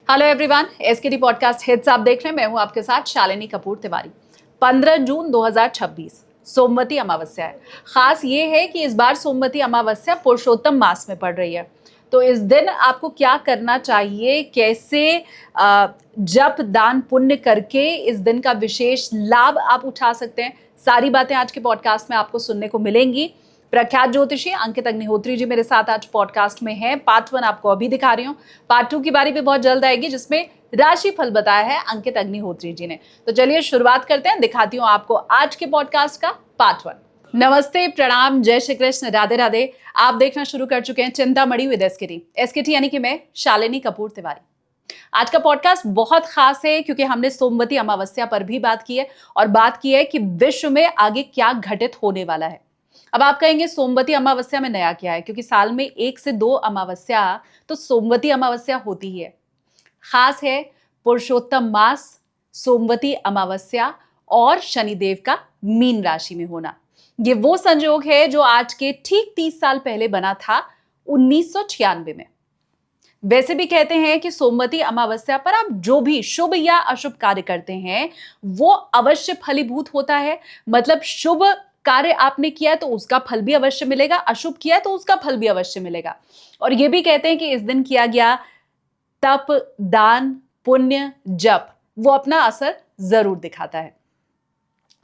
Hello everyone, एसकेटी podcast hits आप देख रहे हैं। मैं हूं आपके साथ शालिनी कपूर तिवारी। 15 जून 2026 सोमवती अमावस्या है। खास ये है कि इस बार सोमवती अमावस्या पुरुषोत्तम मास में पड़ रही है। तो इस दिन आपको क्या करना चाहिए, कैसे जप दान पुण्य करके इस दिन का विशेष लाभ आप उठा सकते हैं, सारी बातें आज के पॉडकास्ट में आपको सुनने को मिलेंगी। प्रख्यात ज्योतिषी अंकित अग्निहोत्री जी मेरे साथ आज पॉडकास्ट में हैं। पार्ट 1 आपको अभी दिखा रही हूँ, पार्ट 2 की बारी भी बहुत जल्द आएगी जिसमें राशि फल बताया है अंकित अग्निहोत्री जी ने। तो चलिए शुरुआत करते हैं, दिखाती हूँ आपको आज के पॉडकास्ट का पार्ट 1। नमस्ते, प्रणाम, जय श्री कृष्ण, राधे राधे। आप देखना शुरू कर चुके हैं चिंतामणि विद एसकेटी। एसकेटी यानी कि मैं शालिनी कपूर तिवारी। आज का पॉडकास्ट बहुत खास है क्योंकि हमने सोमवती अमावस्या पर भी बात की है और बात की है कि विश्व में आगे क्या घटित होने वाला है। अब आप कहेंगे सोमवती अमावस्या में नया क्या है, क्योंकि साल में 1 से 2 अमावस्या तो सोमवती अमावस्या होती ही है। खास है पुरुषोत्तम मास, सोमवती अमावस्या और शनिदेव का मीन राशि में होना। ये वो संयोग है जो आज के ठीक 30 साल पहले बना था, 1996 में। वैसे भी कहते हैं कि सोमवती अमावस्या पर आप जो भी शुभ या अशुभ कार्य करते हैं वो अवश्य फलीभूत होता है। मतलब शुभ कार्य आपने किया है तो उसका फल भी अवश्य मिलेगा, अशुभ किया है तो उसका फल भी अवश्य मिलेगा। और ये भी कहते हैं कि इस दिन किया गया तप दान पुण्य जप वो अपना असर जरूर दिखाता है।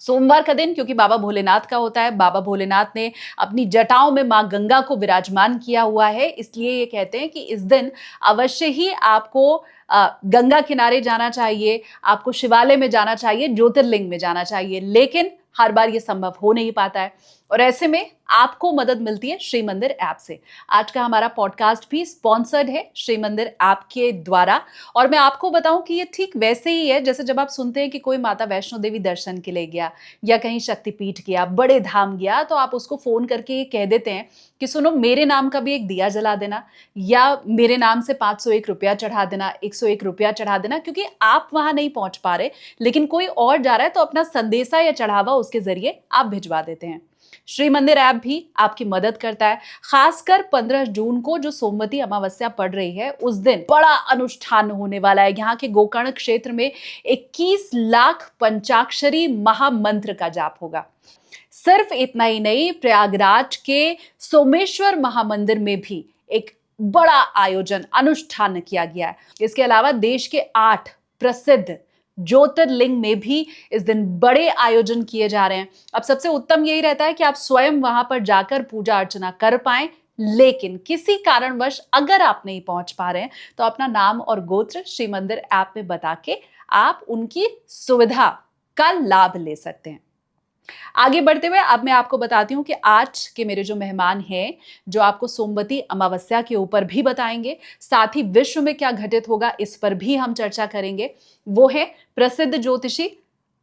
सोमवार का दिन क्योंकि बाबा भोलेनाथ का होता है, बाबा भोलेनाथ ने अपनी जटाओं में मां गंगा को विराजमान किया हुआ है, इसलिए ये कहते हैं कि इस दिन अवश्य ही आपको गंगा किनारे जाना चाहिए, आपको शिवालय में जाना चाहिए, ज्योतिर्लिंग में जाना चाहिए। लेकिन हर बार ये संभव हो नहीं पाता है और ऐसे में आपको मदद मिलती है श्री मंदिर ऐप से। आज का हमारा पॉडकास्ट भी स्पॉन्सर्ड है श्री मंदिर ऐप के द्वारा। और मैं आपको बताऊं कि ये ठीक वैसे ही है जैसे जब आप सुनते हैं कि कोई माता वैष्णो देवी दर्शन के लिए गया या कहीं शक्तिपीठ गया, बड़े धाम गया, तो आप उसको फोन करके ये कह देते हैं कि सुनो मेरे नाम का भी एक दिया जला देना या मेरे नाम से 501 रुपया चढ़ा देना, 101 रुपया चढ़ा देना, क्योंकि आप वहां नहीं पहुंच पा रहे लेकिन कोई और जा रहा है तो अपना संदेशा या चढ़ावा उसके जरिए आप भिजवा देते हैं। श्री मंदिर ऐप भी आपकी मदद करता है। खासकर 15 जून को जो सोमवती अमावस्या पड़ रही है उस दिन बड़ा अनुष्ठान होने वाला है। यहाँ के गोकर्ण क्षेत्र में 21 लाख पंचाक्षरी महामंत्र का जाप होगा। सिर्फ इतना ही नहीं, प्रयागराज के सोमेश्वर महामंदिर में भी एक बड़ा आयोजन अनुष्ठान किया गया है। इसके अलावा देश के 8 प्रसिद्ध ज्योतिर्लिंग में भी इस दिन बड़े आयोजन किए जा रहे हैं। अब सबसे उत्तम यही रहता है कि आप स्वयं वहां पर जाकर पूजा अर्चना कर पाएं, लेकिन किसी कारणवश अगर आप नहीं पहुंच पा रहे हैं तो अपना नाम और गोत्र श्री मंदिर ऐप में बता के आप उनकी सुविधा का लाभ ले सकते हैं। आगे बढ़ते हुए अब मैं आपको बताती हूँ कि आज के मेरे जो मेहमान हैं जो आपको सोमवती अमावस्या के ऊपर भी बताएंगे, साथ ही विश्व में क्या घटित होगा इस पर भी हम चर्चा करेंगे। वो है प्रसिद्ध ज्योतिषी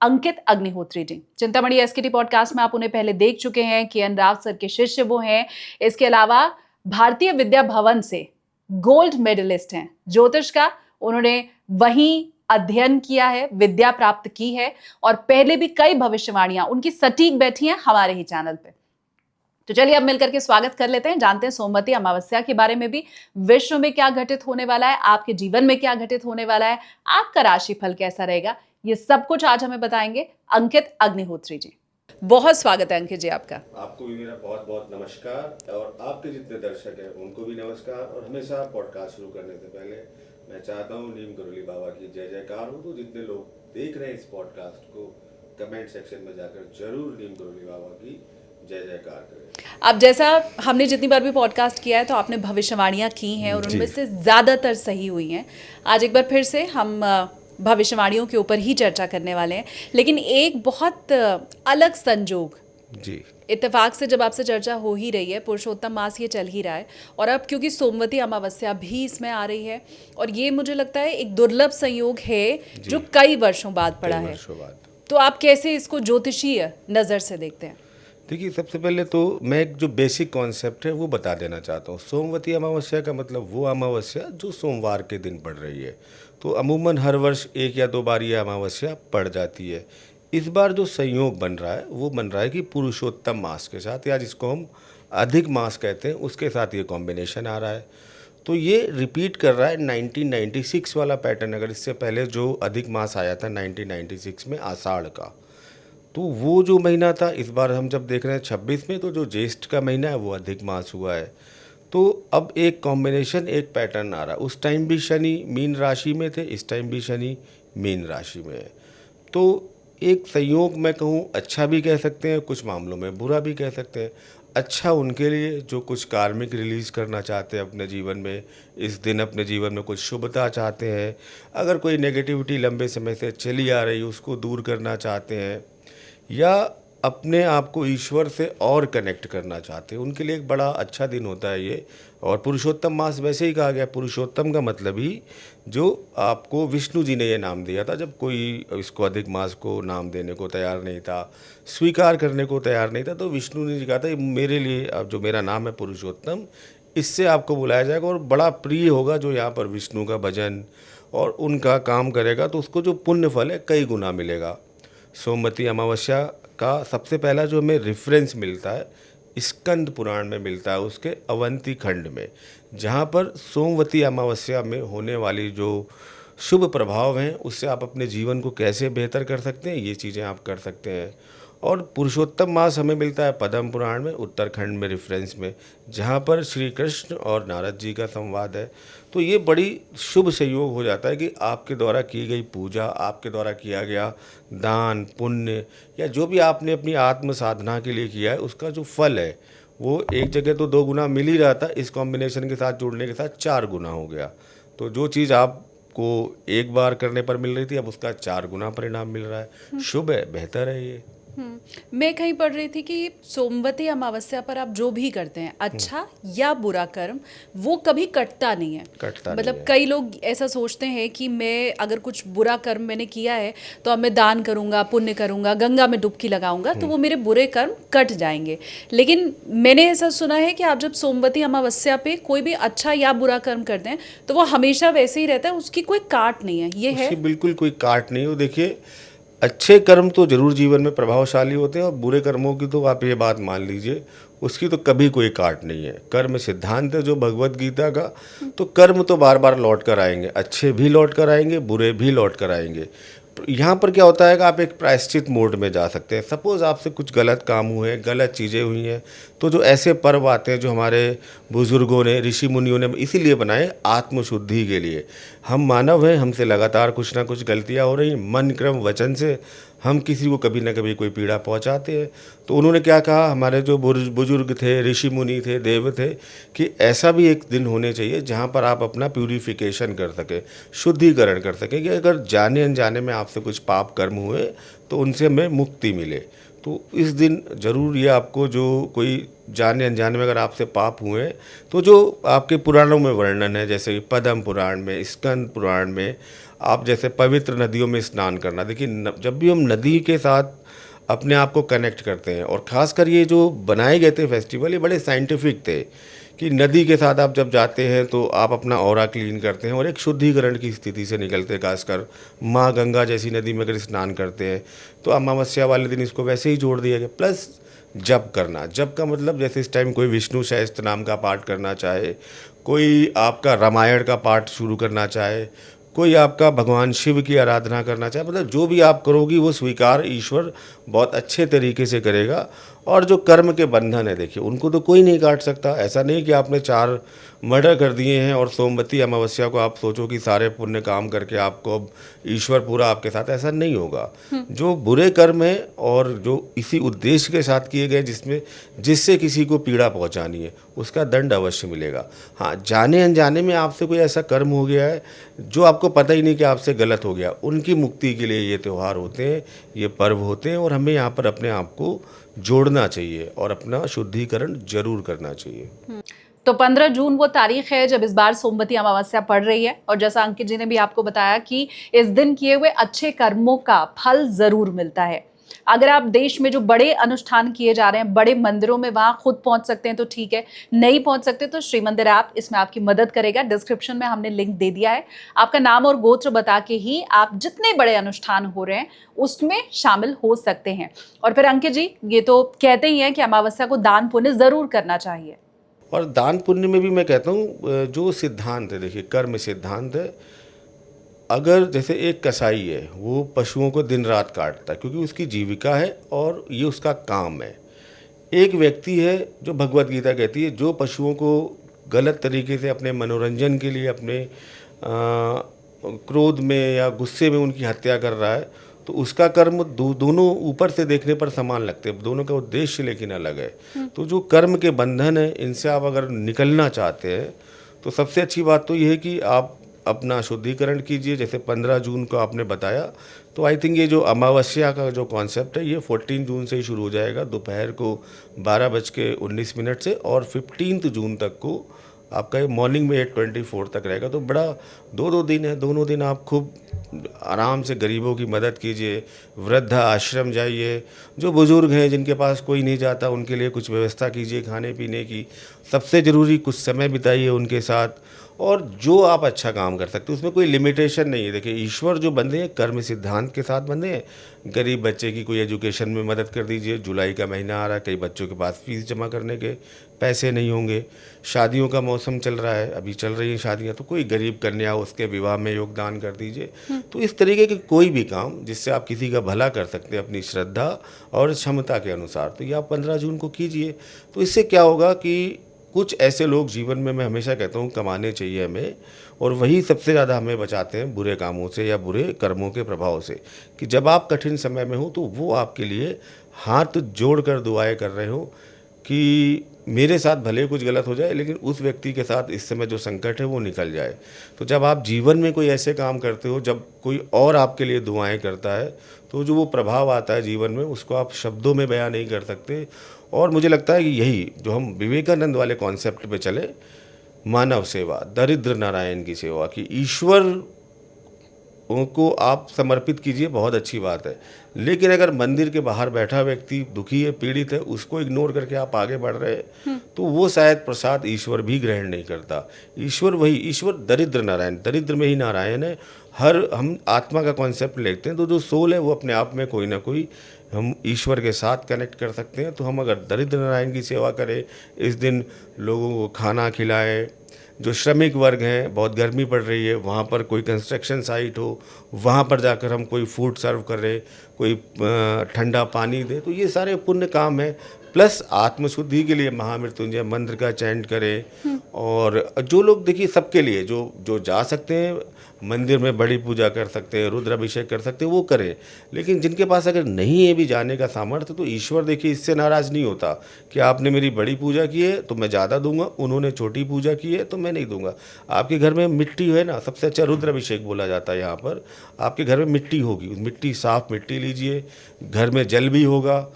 अंकित अग्निहोत्री जी। चिंतामणि एसकेटी पॉडकास्ट में आप उन्हें पहले देख चुके हैं, के.एन. राव सर के शिष्य वो हैं। इसके अलावा भारतीय विद्या भवन से गोल्ड मेडलिस्ट हैं ज्योतिष का, उन्होंने वहीं अध्ययन किया है, विद्या प्राप्त की है और पहले भी कई भविष्यवाणियां उनकी सटीक बैठी हैं हमारे ही चैनल पे। तो चलिए अब मिलकर के स्वागत कर लेते हैं, जानते हैं सोमवती अमावस्या के बारे में भी, विश्व में क्या घटित होने वाला है, आपके जीवन में क्या घटित होने वाला है, आपका राशिफल कैसा रहेगा, ये सब कुछ आज हमें बताएंगे अंकित अग्निहोत्री जी। बहुत स्वागत है अंकित जी आपका। आपको भी मेरा बहुत बहुत नमस्कार और आपके जितने दर्शक हैं उनको भी नमस्कार। और हमेशा पॉडकास्ट शुरू करने से पहले मैं चाहता हूँ नीम करोली बाबा की जय जयकार हो। तो जितने लोग देख रहे हैं इस पॉडकास्ट को कमेंट सेक्शन में जाकर जरूर नीम करोली बाबा की जय जयकार करें। अब जैसा हमने जितनी बार भी पॉडकास्ट किया है तो आपने भविष्यवाणियां की हैं और उनमें से ज्यादातर सही हुई हैं। आज एक बार फिर से हम भविष्यवाणियों के ऊपर ही चर्चा करने वाले हैं, लेकिन एक बहुत अलग संजोग जी इत्तेफाक से जब आपसे चर्चा हो ही रही है, पुरुषोत्तम मास ये चल ही रहा है और अब क्योंकि सोमवती अमावस्या भी इसमें आ रही है और ये मुझे लगता है एक दुर्लभ संयोग है जो कई वर्षों बाद पड़ा है। तो आप कैसे इसको ज्योतिषीय नज़र से देखते हैं? देखिए, सबसे पहले तो मैं एक जो बेसिक कॉन्सेप्ट है वो बता देना चाहता हूँ। सोमवती अमावस्या का मतलब वो अमावस्या जो सोमवार के दिन पड़ रही है। तो अमूमन हर वर्ष 1 या 2 बार ये अमावस्या पड़ जाती है। इस बार जो संयोग बन रहा है वो बन रहा है कि पुरुषोत्तम मास के साथ, या जिसको हम अधिक मास कहते हैं, उसके साथ ये कॉम्बिनेशन आ रहा है। तो ये रिपीट कर रहा है 1996 वाला पैटर्न। अगर इससे पहले जो अधिक मास आया था 1996 में आषाढ़ का, तो वो जो महीना था, इस बार हम जब देख रहे हैं 26 में, तो जो ज्येष्ठ का महीना है वो अधिक मास हुआ है। तो अब एक कॉम्बिनेशन, एक पैटर्न आ रहा है। उस टाइम भी शनि मीन राशि में थे, इस टाइम भी शनि मीन राशि में है। तो एक संयोग मैं कहूँ अच्छा भी कह सकते हैं, कुछ मामलों में बुरा भी कह सकते हैं। अच्छा उनके लिए जो कुछ कार्मिक रिलीज़ करना चाहते हैं अपने जीवन में, इस दिन अपने जीवन में कुछ शुभता चाहते हैं, अगर कोई नेगेटिविटी लंबे समय से चली आ रही उसको दूर करना चाहते हैं, या अपने आप को ईश्वर से और कनेक्ट करना चाहते हैं, उनके लिए एक बड़ा अच्छा दिन होता है ये। और पुरुषोत्तम मास वैसे ही कहा गया, पुरुषोत्तम का मतलब ही जो आपको विष्णु जी ने ये नाम दिया था, जब कोई इसको अधिक मास को नाम देने को तैयार नहीं था, स्वीकार करने को तैयार नहीं था, तो विष्णु ने जी कहा था मेरे लिए अब जो मेरा नाम है पुरुषोत्तम, इससे आपको बुलाया जाएगा और बड़ा प्रिय होगा जो यहाँ पर विष्णु का भजन और उनका काम करेगा, तो उसको जो पुण्य फल है कई गुना मिलेगा। सोमवती अमावस्या का सबसे पहला जो हमें रेफरेंस मिलता है स्कंद पुराण में मिलता है, उसके अवंती खंड में, जहाँ पर सोमवती अमावस्या में होने वाली जो शुभ प्रभाव हैं उससे आप अपने जीवन को कैसे बेहतर कर सकते हैं, ये चीज़ें आप कर सकते हैं। और पुरुषोत्तम मास हमें मिलता है पद्म पुराण में, उत्तराखंड में रेफरेंस में, जहाँ पर श्री कृष्ण और नारद जी का संवाद है। तो ये बड़ी शुभ संयोग हो जाता है कि आपके द्वारा की गई पूजा, आपके द्वारा किया गया दान पुण्य, या जो भी आपने अपनी आत्म साधना के लिए किया है उसका जो फल है वो एक जगह तो 2 गुना मिल ही रहा था, इस कॉम्बिनेशन के साथ जुड़ने के साथ 4 गुना हो गया। तो जो चीज़ आपको एक बार करने पर मिल रही थी अब उसका 4 गुना परिणाम मिल रहा है। शुभ है, बेहतर है ये। मैं कहीं पढ़ रही थी कि सोमवती अमावस्या पर आप जो भी करते हैं, अच्छा या बुरा कर्म, वो कभी कटता नहीं है। कटता मतलब नहीं है। कई लोग ऐसा सोचते हैं कि मैं अगर कुछ बुरा कर्म मैंने किया है तो अब मैं दान करूंगा, पुण्य करूंगा, गंगा में डुबकी लगाऊंगा तो वो मेरे बुरे कर्म कट जाएंगे। लेकिन मैंने ऐसा सुना है कि आप जब सोमवती अमावस्या पे कोई भी अच्छा या बुरा कर्म करते हैं तो वो हमेशा वैसे ही रहता है, उसकी कोई काट नहीं है। ये है उसकी बिल्कुल कोई काट नहीं हो। देखिए, अच्छे कर्म तो जरूर जीवन में प्रभावशाली होते हैं और बुरे कर्मों की तो आप ये बात मान लीजिए उसकी तो कभी कोई काट नहीं है। कर्म सिद्धांत है जो भगवत गीता का, तो कर्म तो बार बार लौट कर आएंगे, अच्छे भी लौट कर आएंगे, बुरे भी लौट कर आएंगे। यहाँ पर क्या होता है कि आप एक प्रायश्चित मोड में जा सकते हैं। सपोज़ आपसे कुछ गलत काम हुए, गलत चीज़ें हुई हैं, तो जो ऐसे पर्व आते हैं जो हमारे बुज़ुर्गों ने, ऋषि मुनियों ने इसीलिए बनाए, आत्मशुद्धि के लिए। हम मानव हैं, हमसे लगातार कुछ ना कुछ गलतियाँ हो रही, मन क्रम वचन से हम किसी को कभी ना कभी कोई पीड़ा पहुंचाते हैं। तो उन्होंने क्या कहा, हमारे जो बुजुर्ग थे, ऋषि मुनि थे, देव थे, कि ऐसा भी एक दिन होने चाहिए जहां पर आप अपना प्यूरिफिकेशन कर सकें, शुद्धिकरण कर सकें, कि अगर जाने अनजाने में आपसे कुछ पाप कर्म हुए तो उनसे हमें मुक्ति मिले। तो इस दिन ज़रूर ये आपको जो कोई जाने अनजाने में अगर आपसे पाप हुए तो जो आपके पुराणों में वर्णन है, जैसे कि पद्म पुराण में, स्कंद पुराण में, आप जैसे पवित्र नदियों में स्नान करना। देखिए, जब भी हम नदी के साथ अपने आप को कनेक्ट करते हैं, और ख़ासकर ये जो बनाए गए थे फेस्टिवल, ये बड़े साइंटिफिक थे कि नदी के साथ आप जब जाते हैं तो आप अपना ऑरा क्लीन करते हैं और एक शुद्धिकरण की स्थिति से निकलते हैं। खासकर माँ गंगा जैसी नदी में अगर स्नान करते हैं तो अमावस्या वाले दिन इसको वैसे ही जोड़ दिया गया। प्लस जप करना, जप का मतलब जैसे इस टाइम कोई विष्णु सहस्त्र नाम का पाठ करना चाहे, कोई आपका रामायण का पाठ शुरू करना चाहे, कोई आपका भगवान शिव की आराधना करना चाहे, मतलब जो भी आप करोगी वो स्वीकार ईश्वर बहुत अच्छे तरीके से करेगा। और जो कर्म के बंधन है, देखिए उनको तो कोई नहीं काट सकता। ऐसा नहीं कि आपने 4 मर्डर कर दिए हैं और सोमवती अमावस्या को आप सोचो कि सारे पुण्य काम करके आपको अब ईश्वर पूरा आपके साथ, ऐसा नहीं होगा। जो बुरे कर्म है और जो इसी उद्देश्य के साथ किए गए जिससे किसी को पीड़ा पहुंचानी है, उसका दंड अवश्य मिलेगा। हाँ, जाने अनजाने में आपसे कोई ऐसा कर्म हो गया है जो आपको पता ही नहीं कि आपसे गलत हो गया, उनकी मुक्ति के लिए ये त्यौहार होते हैं, ये पर्व होते हैं, और हमें यहाँ पर अपने आप को जोड़ना चाहिए और अपना शुद्धिकरण जरूर करना चाहिए। तो 15 जून वो तारीख है जब इस बार सोमवती अमावस्या पड़ रही है, और जैसा अंकित जी ने भी आपको बताया कि इस दिन किए हुए अच्छे कर्मों का फल जरूर मिलता है। अगर आप देश में जो बड़े अनुष्ठान किए जा रहे हैं, बड़े मंदिरों में, वहां खुद पहुंच सकते हैं तो ठीक है, नहीं पहुंच सकते तो श्री मंदिर ऐप इसमें आपकी मदद करेगा। डिस्क्रिप्शन में हमने लिंक दे दिया है। आपका नाम और गोत्र बता के ही आप जितने बड़े अनुष्ठान हो रहे हैं उसमें शामिल हो सकते हैं। और फिर अंकित जी, ये तो कहते ही हैं कि अमावस्या को दान पुण्य जरूर करना चाहिए। और दान पुण्य में भी मैं कहता हूँ जो सिद्धांत है, देखिए कर्म सिद्धांत है। अगर जैसे एक कसाई है, वो पशुओं को दिन रात काटता है क्योंकि उसकी जीविका है और ये उसका काम है। एक व्यक्ति है जो भगवत गीता कहती है, जो पशुओं को गलत तरीके से अपने मनोरंजन के लिए, अपने क्रोध में या गुस्से में उनकी हत्या कर रहा है, तो उसका कर्म दोनों ऊपर से देखने पर समान लगते हैं, दोनों का उद्देश्य लेकिन अलग है। तो जो कर्म के बंधन है, इनसे आप अगर निकलना चाहते हैं तो सबसे अच्छी बात तो ये है कि आप अपना शुद्धिकरण कीजिए। जैसे 15 जून को आपने बताया, तो आई थिंक ये जो अमावस्या का जो कॉन्सेप्ट है, ये 14 जून से ही शुरू हो जाएगा, दोपहर को 12:19 से, और 15 जून तक को आपका ये मॉर्निंग में 8:24 तक रहेगा। तो बड़ा 2 दिन है, दोनों दिन आप खूब आराम से गरीबों की मदद कीजिए, वृद्धा आश्रम जाइए, जो बुज़ुर्ग हैं जिनके पास कोई नहीं जाता उनके लिए कुछ व्यवस्था कीजिए खाने पीने की। सबसे ज़रूरी कुछ समय बिताइए उनके साथ, और जो आप अच्छा काम कर सकते हैं उसमें कोई लिमिटेशन नहीं है। देखिए ईश्वर जो बंधे हैं कर्म सिद्धांत के साथ बंधे हैं। गरीब बच्चे की कोई एजुकेशन में मदद कर दीजिए, जुलाई का महीना आ रहा है, कई बच्चों के पास फीस जमा करने के पैसे नहीं होंगे, शादियों का मौसम चल रहा है, अभी चल रही हैं शादियां, तो कोई गरीब कन्या उसके विवाह में योगदान कर दीजिए। तो इस तरीके के कोई भी काम जिससे आप किसी का भला कर सकते हैं अपनी श्रद्धा और क्षमता के अनुसार, तो ये आप 15 जून को कीजिए। तो इससे क्या होगा कि कुछ ऐसे लोग जीवन में, मैं हमेशा कहता हूँ, कमाने चाहिए हमें, और वही सबसे ज़्यादा हमें बचाते हैं बुरे कामों से या बुरे कर्मों के प्रभाव से। कि जब आप कठिन समय में हो तो वो आपके लिए हाथ जोड़कर दुआएं कर रहे हो कि मेरे साथ भले कुछ गलत हो जाए, लेकिन उस व्यक्ति के साथ इस समय जो संकट है वो निकल जाए। तो जब आप जीवन में कोई ऐसे काम करते हो, जब कोई और आपके लिए दुआएं करता है, तो जो वो प्रभाव आता है जीवन में, उसको आप शब्दों में बयां नहीं कर सकते। और मुझे लगता है कि यही जो हम विवेकानंद वाले कॉन्सेप्ट पे चले, मानव सेवा, दरिद्र नारायण की सेवा, कि ईश्वर उनको आप समर्पित कीजिए, बहुत अच्छी बात है। लेकिन अगर मंदिर के बाहर बैठा व्यक्ति दुखी है, पीड़ित है, उसको इग्नोर करके आप आगे बढ़ रहे हैं, तो वो शायद प्रसाद ईश्वर भी ग्रहण नहीं करता। ईश्वर वही, ईश्वर दरिद्र नारायण, दरिद्र में ही नारायण है। हम आत्मा का कॉन्सेप्ट लेते हैं, तो जो सोल है वो अपने आप में कोई ना कोई हम ईश्वर के साथ कनेक्ट कर सकते हैं। तो हम अगर दरिद्र नारायण की सेवा करें, इस दिन लोगों को खाना खिलाएं, जो श्रमिक वर्ग हैं, बहुत गर्मी पड़ रही है, वहाँ पर कोई कंस्ट्रक्शन साइट हो, वहाँ पर जाकर हम कोई फूड सर्व करें, कोई ठंडा पानी दे, तो ये सारे पुण्य काम है। प्लस आत्मशुद्धि के लिए महामृत्युंजय मंत्र का चैंट करें। और जो लोग, देखिए सबके लिए जो जो जा सकते हैं मंदिर में बड़ी पूजा कर सकते हैं, रुद्राभिषेक कर सकते हैं, वो करें। लेकिन जिनके पास अगर नहीं है भी जाने का सामर्थ्य, तो ईश्वर देखिए इससे नाराज़ नहीं होता कि आपने मेरी बड़ी पूजा की है तो मैं ज़्यादा दूंगा, उन्होंने छोटी पूजा की है तो मैं नहीं दूंगा। आपके घर में मिट्टी है ना, सबसे अच्छा रुद्राभिषेक बोला जाता है यहाँ पर। आपके घर में मिट्टी होगी, मिट्टी, साफ मिट्टी लीजिए, घर में जल भी होगा,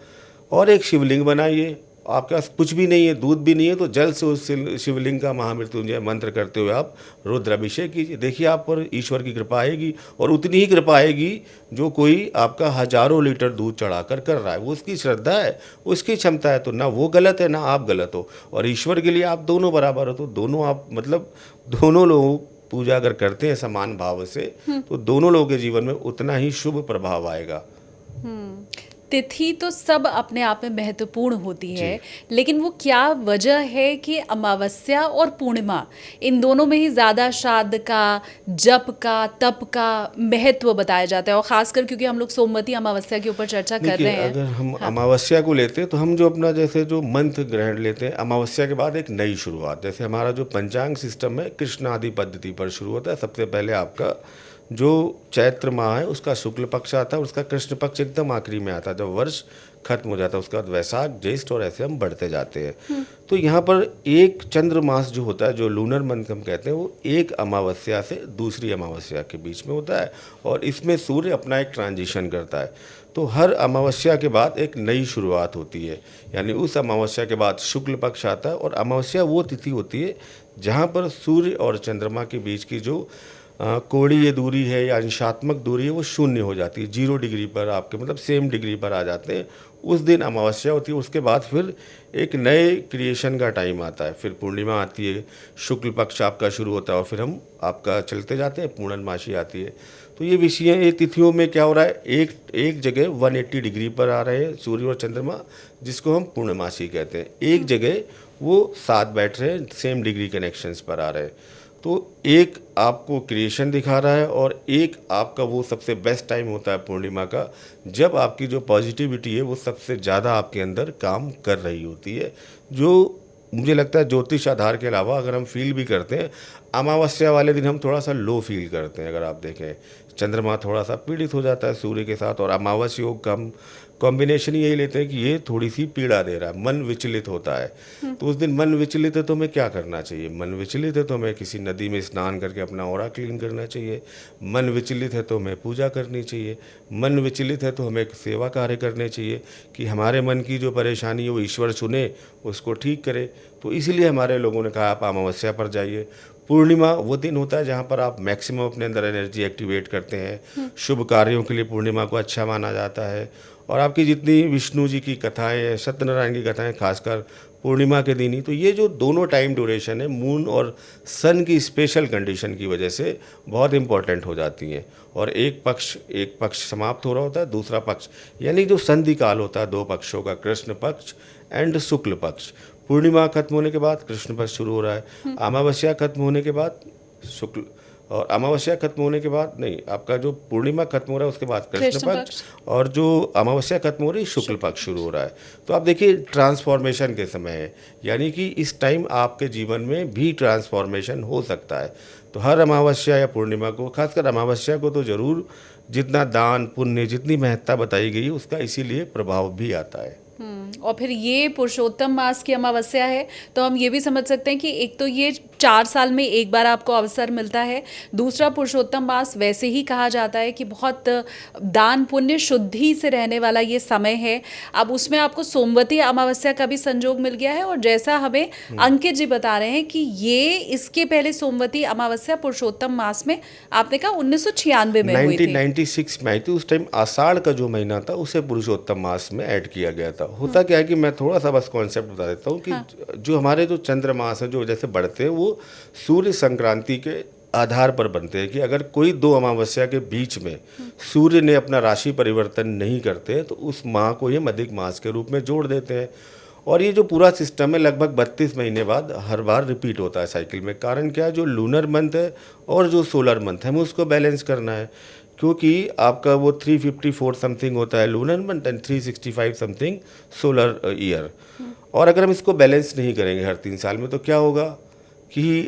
और एक शिवलिंग बनाइए। आपके पास कुछ भी नहीं है, दूध भी नहीं है, तो जल से उस शिवलिंग का महामृत्युंजय मंत्र करते हुए आप रुद्राभिषेक कीजिए। देखिए आप पर ईश्वर की कृपा आएगी, और उतनी ही कृपा आएगी जो कोई आपका हजारों लीटर दूध चढ़ाकर कर रहा है। वो उसकी श्रद्धा है, उसकी क्षमता है, तो ना वो गलत है ना आप गलत हो। और ईश्वर के लिए आप दोनों बराबर हो, तो दोनों आप, मतलब दोनों लोग पूजा अगर करते हैं समान भाव से, तो दोनों लोगों के जीवन में उतना ही शुभ प्रभाव आएगा। तिथि तो सब अपने आप में महत्वपूर्ण होती है, लेकिन वो क्या वजह है कि अमावस्या और पूर्णिमा, इन दोनों में ही ज़्यादा श्राद्ध का, जप का, तप का महत्व बताया जाता है? और ख़ासकर क्योंकि हम लोग सोमवती अमावस्या के ऊपर चर्चा कर रहे हैं। अगर हम अमावस्या को लेते हैं, तो हम जो अपना जैसे जो मंत्र ग्रहण लेते हैं, अमावस्या के बाद एक नई शुरुआत, जैसे हमारा जो पंचांग सिस्टम है कृष्ण आदि पद्धति पर शुरू होता है। सबसे पहले आपका जो चैत्र माह है उसका शुक्ल पक्ष आता है, उसका कृष्ण पक्ष एकदम आखिरी में आता है, जब वर्ष खत्म हो जाता है। उसके बाद वैशाख, ज्येष्ठ, और ऐसे हम बढ़ते जाते हैं। तो यहाँ पर एक चंद्र मास जो होता है, जो लूनर मंथ हम कहते हैं, वो एक अमावस्या से दूसरी अमावस्या के बीच में होता है, और इसमें सूर्य अपना एक ट्रांजिशन करता है। तो हर अमावस्या के बाद एक नई शुरुआत होती है, यानी उस अमावस्या के बाद शुक्ल पक्ष आता है। और अमावस्या वो तिथि होती है जहाँ पर सूर्य और चंद्रमा के बीच की जो कोणीय दूरी है या अंशात्मक दूरी है, वो शून्य हो जाती है, 0 डिग्री पर आपके, मतलब सेम डिग्री पर आ जाते हैं। उस दिन अमावस्या होती है। उसके बाद फिर एक नए क्रिएशन का टाइम आता है, फिर पूर्णिमा आती है, शुक्ल पक्ष आपका शुरू होता है, और फिर हम आपका चलते जाते हैं, पूर्णमासी आती है। तो ये विषय, ये तिथियों में क्या हो रहा है, एक जगह 180 डिग्री पर आ रहे हैं सूर्य और चंद्रमा, जिसको हम पूर्णमासी कहते हैं। एक जगह वो साथ बैठ रहे हैं, सेम डिग्री कनेक्शंस पर आ रहे हैं। तो एक आपको क्रिएशन दिखा रहा है और एक आपका वो सबसे बेस्ट टाइम होता है पूर्णिमा का, जब आपकी जो पॉजिटिविटी है वो सबसे ज़्यादा आपके अंदर काम कर रही होती है। जो मुझे लगता है ज्योतिष आधार के अलावा अगर हम फील भी करते हैं, अमावस्या वाले दिन हम थोड़ा सा लो फील करते हैं। अगर आप देखें, चंद्रमा थोड़ा सा पीड़ित हो जाता है सूर्य के साथ, और अमावस्या योग का हम कॉम्बिनेशन यही लेते हैं कि ये थोड़ी सी पीड़ा दे रहा है, मन विचलित होता है। तो उस दिन मन विचलित है तो हमें क्या करना चाहिए? मन विचलित है तो हमें किसी नदी में स्नान करके अपना ऑरा क्लीन करना चाहिए। मन विचलित है तो हमें पूजा करनी चाहिए। मन विचलित है तो हमें सेवा कार्य करने चाहिए कि हमारे मन की जो परेशानी है वो ईश्वर सुने, उसको ठीक करे। तो इसीलिए हमारे लोगों ने कहा आप अमावस्या पर जाइए। पूर्णिमा वो दिन होता है जहाँ पर आप मैक्सिमम अपने अंदर एनर्जी एक्टिवेट करते हैं। शुभ कार्यों के लिए पूर्णिमा को अच्छा माना जाता है। और आपकी जितनी विष्णु जी की कथाएं हैं, सत्यनारायण की कथाएं, खासकर पूर्णिमा के दिन ही, तो ये जो दोनों टाइम ड्यूरेशन है मून और सन की स्पेशल कंडीशन की वजह से बहुत इंपॉर्टेंट हो जाती हैं। और एक पक्ष समाप्त हो रहा होता है, दूसरा पक्ष यानी जो संधि काल होता है दो पक्षों का, कृष्ण पक्ष एंड शुक्ल पक्ष। पूर्णिमा खत्म होने के बाद कृष्ण पक्ष शुरू हो रहा है, अमावस्या खत्म होने के बाद शुक्ल, और अमावस्या खत्म होने के बाद नहीं, आपका जो पूर्णिमा खत्म हो रहा है उसके बाद कृष्ण पक्ष, और जो अमावस्या खत्म हो रही है शुक्ल पक्ष शुरू हो रहा है। तो आप देखिए ट्रांसफॉर्मेशन के समय है, यानी कि इस टाइम आपके जीवन में भी ट्रांसफॉर्मेशन हो सकता है। तो हर अमावस्या या पूर्णिमा को, खासकर अमावस्या को तो ज़रूर, जितना दान पुण्य, जितनी महत्ता बताई गई है उसका इसीलिए प्रभाव भी आता है। और फिर ये पुरुषोत्तम मास की अमावस्या है, तो हम ये भी समझ सकते हैं कि एक तो ये 4 साल में एक बार आपको अवसर मिलता है, दूसरा पुरुषोत्तम मास वैसे ही कहा जाता है कि बहुत दान पुण्य शुद्धि से रहने वाला ये समय है। अब उसमें आपको सोमवती अमावस्या का भी संजोग मिल गया है, और जैसा हमें अंकित जी बता रहे हैं कि ये इसके पहले सोमवती अमावस्या पुरुषोत्तम मास में आपने कहा 1996 में हुई थी। 1996 में आई थी। उस टाइम आषाढ़ का जो महीना था उसे पुरुषोत्तम मास में ऐड किया गया था। होता क्या है कि मैं थोड़ा सा बस कॉन्सेप्ट बता देता हूँ कि जो हमारे जो चंद्र मास है जो जैसे बढ़ते हैं वो सूर्य संक्रांति के आधार पर बनते हैं कि अगर कोई दो अमावस्या के बीच में सूर्य ने अपना राशि परिवर्तन नहीं करते हैं तो उस माह को ये अधिक मास के रूप में जोड़ देते हैं। और ये जो पूरा सिस्टम है लगभग 32 महीने बाद हर बार रिपीट होता है साइकिल में। कारण क्या है, जो लूनर मंथ है और जो सोलर मंथ है हमें उसको बैलेंस करना है, क्योंकि आपका वो 354 समथिंग होता है lunar month and 365 something solar year. और अगर हम इसको बैलेंस नहीं करेंगे हर 3 साल में तो क्या होगा कि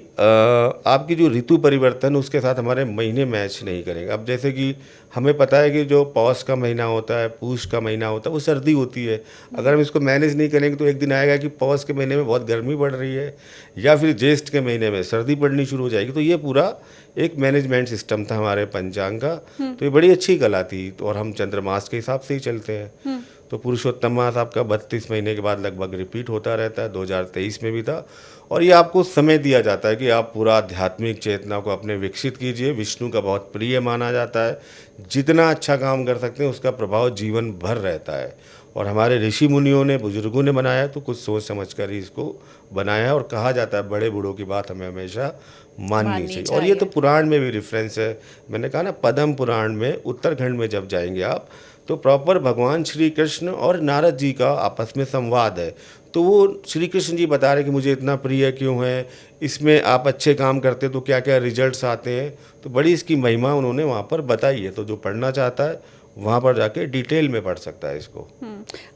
आपकी जो ऋतु परिवर्तन उसके साथ हमारे महीने मैच नहीं करेंगे। अब जैसे कि हमें पता है कि जो पौष का महीना होता है, पूष का महीना होता है, वो सर्दी होती है। अगर हम इसको मैनेज नहीं करेंगे तो एक दिन आएगा कि पौष के महीने में बहुत गर्मी बढ़ रही है, या फिर ज्येष्ठ के महीने में सर्दी पड़नी शुरू हो जाएगी। तो ये पूरा एक मैनेजमेंट सिस्टम था हमारे पंचांग का। तो ये बड़ी अच्छी कला थी, और हम चंद्रमास के हिसाब से ही चलते हैं। तो पुरुषोत्तम मास आपका 32 महीने के बाद लगभग रिपीट होता रहता है। 2023 में भी था। और ये आपको समय दिया जाता है कि आप पूरा आध्यात्मिक चेतना को अपने विकसित कीजिए। विष्णु का बहुत प्रिय माना जाता है, जितना अच्छा काम कर सकते हैं उसका प्रभाव जीवन भर रहता है। और हमारे ऋषि मुनियों ने, बुजुर्गों ने बनाया तो कुछ सोच समझ कर ही इसको बनाया है। और कहा जाता है बड़े बूढ़ों की बात हमें हमेशा माननी चाहिए। और ये तो पुराण में भी रेफरेंस है। मैंने कहा ना, पद्म पुराण में उत्तराखंड में जब जाएंगे आप तो प्रॉपर भगवान श्री कृष्ण और नारद जी का आपस में संवाद है। तो वो श्री कृष्ण जी बता रहे हैं कि मुझे इतना प्रिय क्यों है, इसमें आप अच्छे काम करते तो क्या क्या रिजल्ट्स आते हैं। तो बड़ी इसकी महिमा उन्होंने वहाँ पर बताई है। तो जो पढ़ना चाहता है वहाँ पर जाके डिटेल में पढ़ सकता है इसको।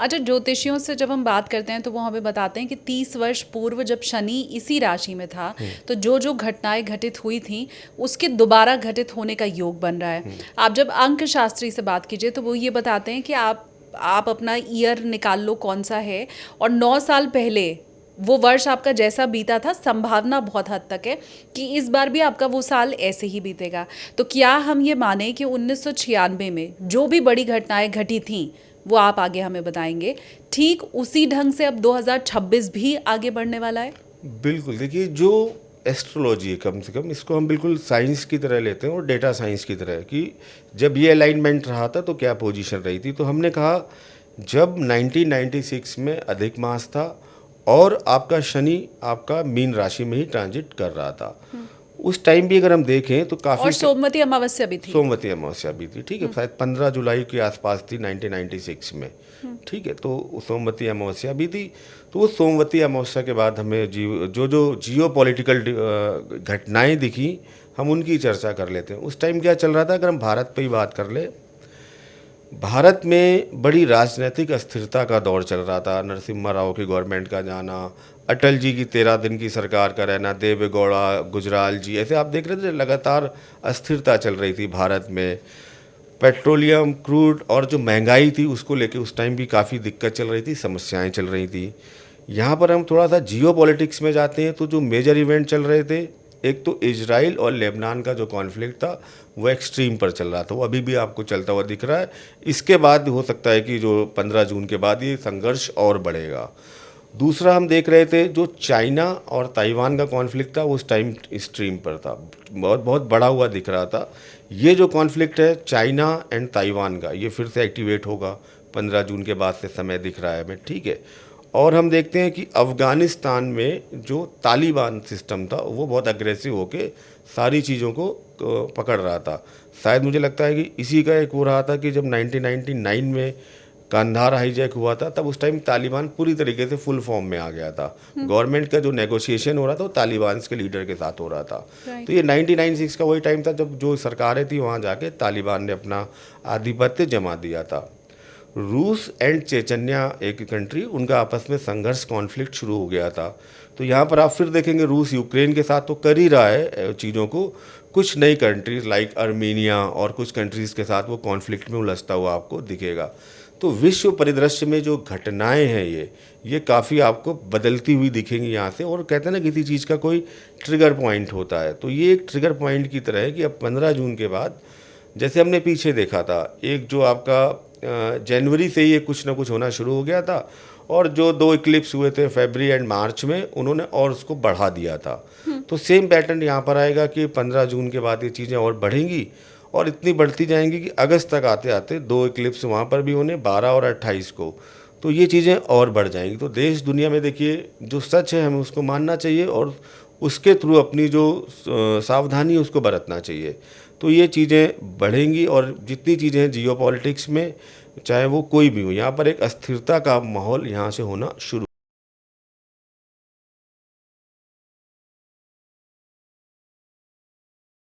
अच्छा, ज्योतिषियों से जब हम बात करते हैं तो वो हमें बताते हैं कि 30 वर्ष पूर्व जब शनि इसी राशि में था तो जो जो घटनाएं घटित हुई थी उसके दोबारा घटित होने का योग बन रहा है। आप जब अंक शास्त्री से बात कीजिए तो वो ये बताते हैं कि आप अपना ईयर निकाल लो कौन सा है, और 9 साल पहले वो वर्ष आपका जैसा बीता था, संभावना बहुत हद तक है कि इस बार भी आपका वो साल ऐसे ही बीतेगा। तो क्या हम ये माने कि 1996 में जो भी बड़ी घटनाएं घटी थीं वो आप आगे हमें बताएंगे, ठीक उसी ढंग से अब 2026 भी आगे बढ़ने वाला है? बिल्कुल। देखिए, जो एस्ट्रोलॉजी है कम से कम इसको हम बिल्कुल साइंस की तरह लेते हैं और डेटा साइंस की तरह, कि जब ये अलाइनमेंट रहा था तो क्या पोजीशन रही थी। तो हमने कहा जब 1996 में अधिक मास था और आपका शनि आपका मीन राशि में ही ट्रांजिट कर रहा था, उस टाइम भी अगर हम देखें तो और काफ़ी सोमवती अमावस्या भी थी। सोमवती अमावस्या भी थी, ठीक है, शायद 15 जुलाई के आसपास थी 1996 में, ठीक है। तो सोमवती अमावस्या भी थी। तो उस सोमवती अमावस्या के बाद हमें जो जियो पॉलिटिकल घटनाएं दिखी, हम उनकी चर्चा कर लेते हैं। उस टाइम क्या चल रहा था, अगर हम भारत पे ही बात कर ले, भारत में बड़ी राजनीतिक अस्थिरता का दौर चल रहा था। नरसिम्हा राव की गवर्नमेंट का जाना, अटल जी की 13 दिन की सरकार का रहना, देवेगौड़ा, गुजराल जी, ऐसे आप देख रहे थे लगातार अस्थिरता चल रही थी भारत में। पेट्रोलियम, क्रूड और जो महंगाई थी उसको लेके उस टाइम भी काफ़ी दिक्कत चल रही थी, समस्याएं चल रही थी। यहाँ पर हम थोड़ा सा जियो पॉलिटिक्स में जाते हैं तो जो मेजर इवेंट चल रहे थे, एक तो इजराइल और लेबनान का जो कॉन्फ्लिक्ट था वो एक्सट्रीम पर चल रहा था, वो अभी भी आपको चलता हुआ दिख रहा है। इसके बाद हो सकता है कि जो 15 जून के बाद ये संघर्ष और बढ़ेगा। दूसरा हम देख रहे थे जो चाइना और ताइवान का कॉन्फ्लिक्ट था वो उस टाइम स्ट्रीम पर था, बहुत बहुत बड़ा हुआ दिख रहा था। ये जो कॉन्फ्लिक्ट है चाइना एंड ताइवान का, ये फिर से एक्टिवेट होगा 15 जून के बाद से, समय दिख रहा है हमें, ठीक है। और हम देखते हैं कि अफ़गानिस्तान में जो तालिबान सिस्टम था वो बहुत अग्रेसिव होके सारी चीज़ों को पकड़ रहा था। शायद मुझे लगता है कि इसी का एक हो रहा था कि जब 1999 में कांधार हाईजैक हुआ था, तब उस टाइम तालिबान पूरी तरीके से फुल फॉर्म में आ गया था। गवर्नमेंट का जो नेगोशिएशन हो रहा था वो तालिबान के लीडर के साथ हो रहा था। तो ये 1996 का वही टाइम था जब जो सरकारें थी वहाँ जाके तालिबान ने अपना आधिपत्य जमा दिया था। रूस एंड चेचन्या एक कंट्री, उनका आपस में संघर्ष कॉन्फ्लिक्ट शुरू हो गया था। तो यहाँ पर आप फिर देखेंगे रूस यूक्रेन के साथ तो कर ही रहा है चीज़ों को, कुछ नई कंट्रीज़ लाइक अर्मीनिया और कुछ कंट्रीज़ के साथ वो कॉन्फ्लिक्ट में उलझता हुआ आपको दिखेगा। तो विश्व परिदृश्य में जो घटनाएं हैं ये काफ़ी आपको बदलती हुई दिखेंगी यहाँ से। और कहते हैं ना किसी चीज़ का कोई ट्रिगर पॉइंट होता है, तो ये एक ट्रिगर पॉइंट की तरह है कि अब 15 जून के बाद जैसे हमने पीछे देखा था, एक जो आपका जनवरी से ही कुछ ना कुछ होना शुरू हो गया था, और जो 2 इक्लिप्स हुए थे फरवरी एंड मार्च में, उन्होंने और उसको बढ़ा दिया था। तो सेम पैटर्न यहाँ पर आएगा कि 15 जून के बाद ये चीज़ें और बढ़ेंगी और इतनी बढ़ती जाएंगी कि अगस्त तक आते आते 2 इक्लिप्स वहाँ पर भी होने, 12 और 28 को, तो ये चीज़ें और बढ़ जाएंगी। तो देश दुनिया में देखिए जो सच है हमें उसको मानना चाहिए और उसके थ्रू अपनी जो सावधानी है उसको बरतना चाहिए। तो ये चीज़ें बढ़ेंगी और जितनी चीज़ें हैं जियो पॉलिटिक्स में, चाहे वो कोई भी हो, यहाँ पर एक अस्थिरता का माहौल यहाँ से होना शुरू